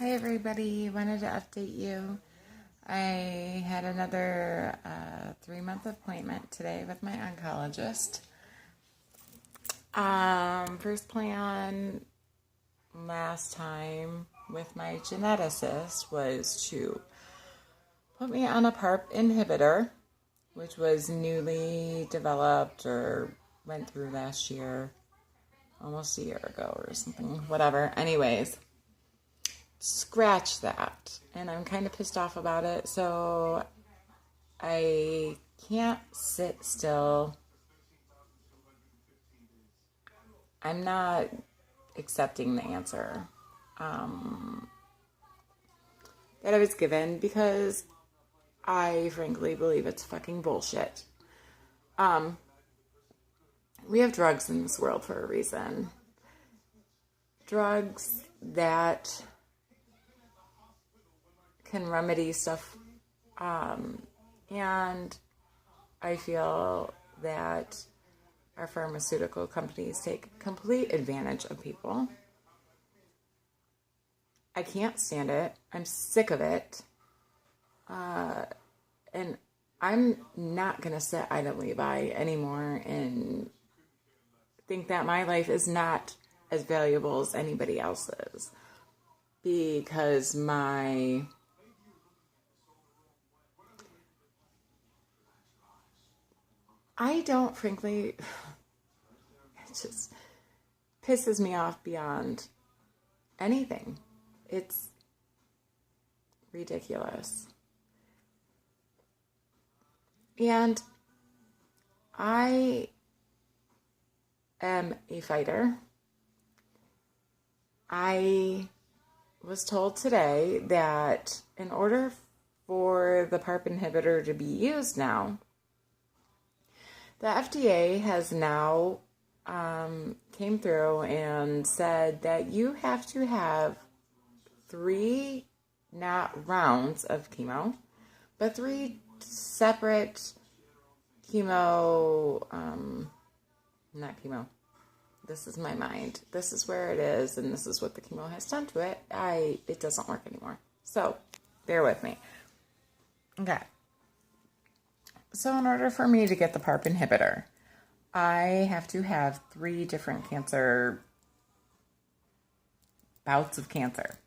Hi everybody, wanted to update you. I had another 3-month appointment today with my oncologist. First plan last time with my geneticist was to put me on a PARP inhibitor, which was newly developed or went through last year, almost a year ago or something, whatever. Anyways, scratch that, and I'm kind of pissed off about it, so I can't sit still. I'm not accepting the answer that I was given because I frankly believe it's fucking bullshit. We have drugs in this world for a reason. Drugs that can remedy stuff, and I feel that our pharmaceutical companies take complete advantage of people. I can't stand it. I'm sick of it. And I'm not going to sit idly by anymore and think that my life is not as valuable as anybody else's because I don't, frankly, it just pisses me off beyond anything. It's ridiculous. And I am a fighter. I was told today that in order for the PARP inhibitor to be used now, the FDA has now came through and said that you have to have 3, not rounds of chemo, but 3 separate chemo, not chemo. This is my mind. This is where it is, and this is what the chemo has done to it. It doesn't work anymore. So, bear with me. Okay. So in order for me to get the PARP inhibitor, I have to have 3 different bouts of cancer.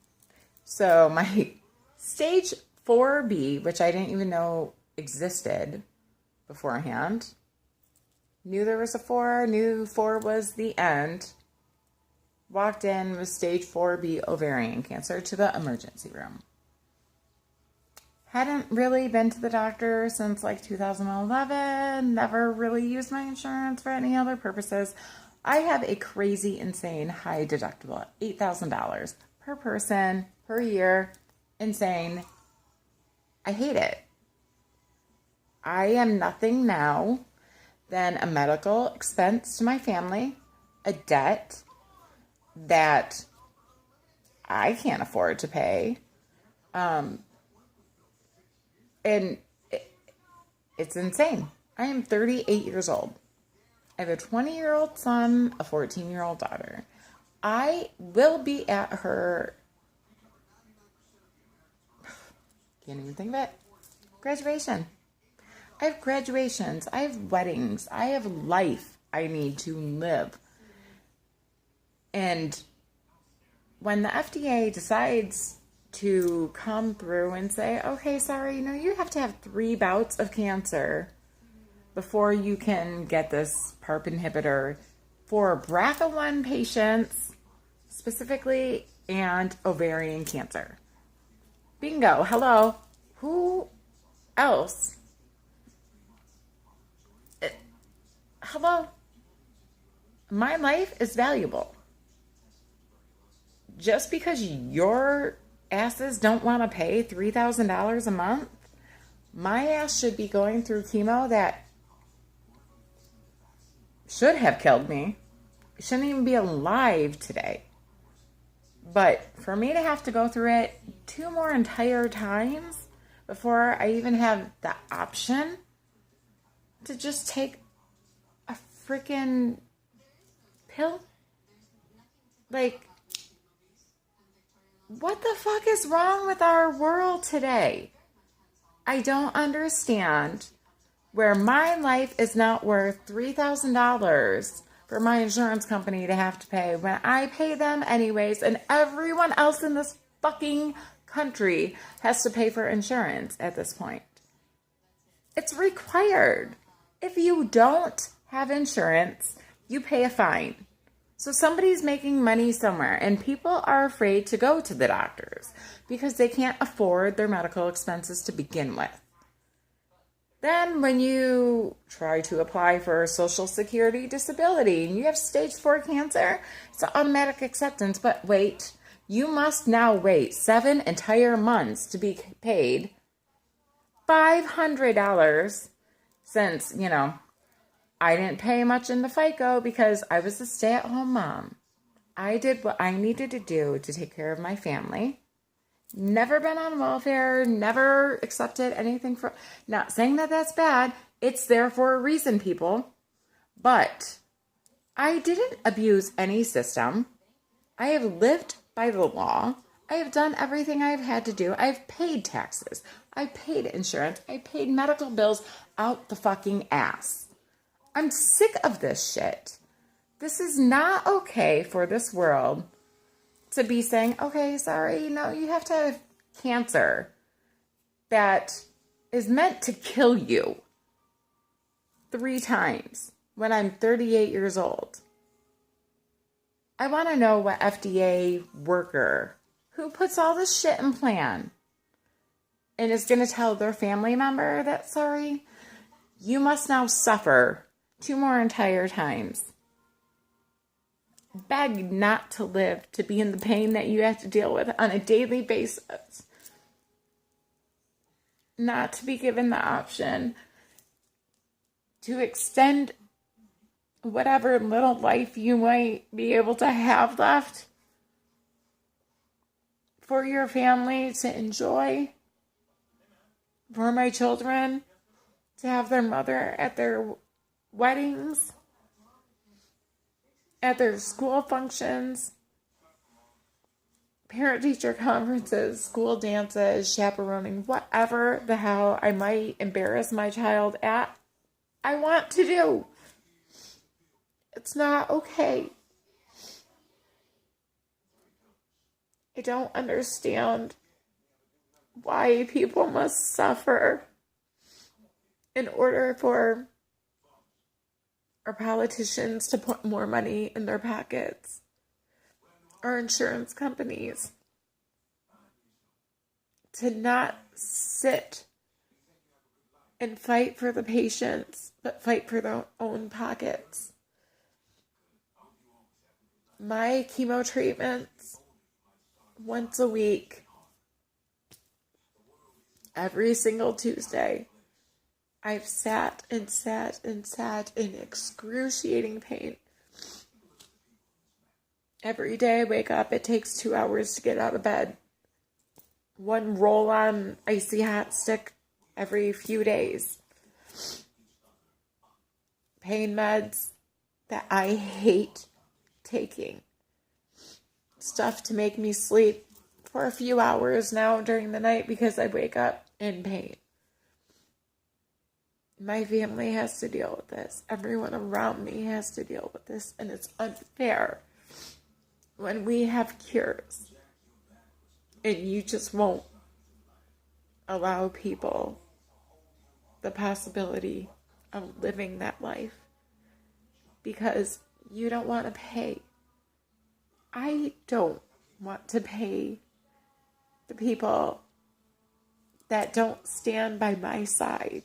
So my stage 4B, which I didn't even know existed beforehand, knew there was a 4, knew 4 was the end, walked in with stage 4B ovarian cancer to the emergency room. Hadn't really been to the doctor since like 2011, never really used my insurance for any other purposes. I have a crazy, insane high deductible, $8,000 per person per year. Insane. I hate it. I am nothing now than a medical expense to my family, a debt that I can't afford to pay. And it's insane. I am 38 years old. I have a 20-year-old son, a 14-year-old daughter. I will be at her, can't even think of it, graduation. I have graduations. I have weddings. I have life I need to live. And when the FDA decides to come through and say, okay, sorry, you have to have 3 bouts of cancer before you can get this PARP inhibitor for BRCA1 patients specifically and ovarian cancer. Bingo. Hello. Who else? Hello. My life is valuable. Just because your asses don't want to pay $3,000 a month, my ass should be going through chemo that should have killed me. Shouldn't even be alive today. But for me to have to go through it 2 more entire times before I even have the option to just take a freaking pill, like, What the fuck is wrong with our world today? I don't understand where my life is not worth $3,000 for my insurance company to have to pay when I pay them anyways, and everyone else in this fucking country has to pay for insurance at this point. It's required. If you don't have insurance, you pay a fine. So somebody's making money somewhere, and people are afraid to go to the doctors because they can't afford their medical expenses to begin with. Then when you try to apply for Social Security disability and you have stage 4 cancer, it's an automatic acceptance. But wait, you must now wait 7 entire months to be paid $500 since, I didn't pay much in the FICO because I was a stay-at-home mom. I did what I needed to do to take care of my family. Never been on welfare, never accepted anything for... Not saying that that's bad. It's there for a reason, people. But I didn't abuse any system. I have lived by the law. I have done everything I've had to do. I've paid taxes. I paid insurance. I paid medical bills out the fucking ass. I'm sick of this shit. This is not okay for this world to be saying, okay, sorry, no, you have to have cancer that is meant to kill you 3 times when I'm 38 years old. I want to know what FDA worker who puts all this shit in plan and is going to tell their family member that, sorry, you must now suffer 2 more entire times. Beg not to live, to be in the pain that you have to deal with on a daily basis. Not to be given the option to extend whatever little life you might be able to have left for your family to enjoy. For my children to have their mother at their weddings, at their school functions, parent-teacher conferences, school dances, chaperoning, whatever the hell I might embarrass my child at, I want to do. It's not okay. I don't understand why people must suffer in order for our politicians to put more money in their pockets, our insurance companies to not sit and fight for the patients, but fight for their own pockets. My chemo treatments, once a week, every single Tuesday, I've sat and sat and sat in excruciating pain. Every day I wake up, it takes 2 hours to get out of bed. 1 roll-on icy hot stick every few days. Pain meds that I hate taking. Stuff to make me sleep for a few hours now during the night because I wake up in pain. My family has to deal with this. Everyone around me has to deal with this. And it's unfair when we have cures and you just won't allow people the possibility of living that life because you don't want to pay. I don't want to pay the people that don't stand by my side.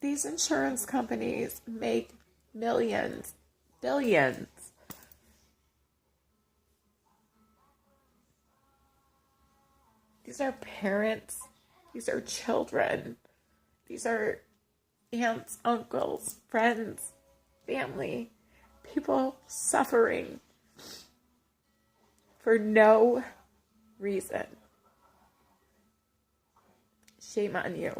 These insurance companies make millions, billions. These are parents. These are children. These are aunts, uncles, friends, family. People suffering for no reason. Shame on you.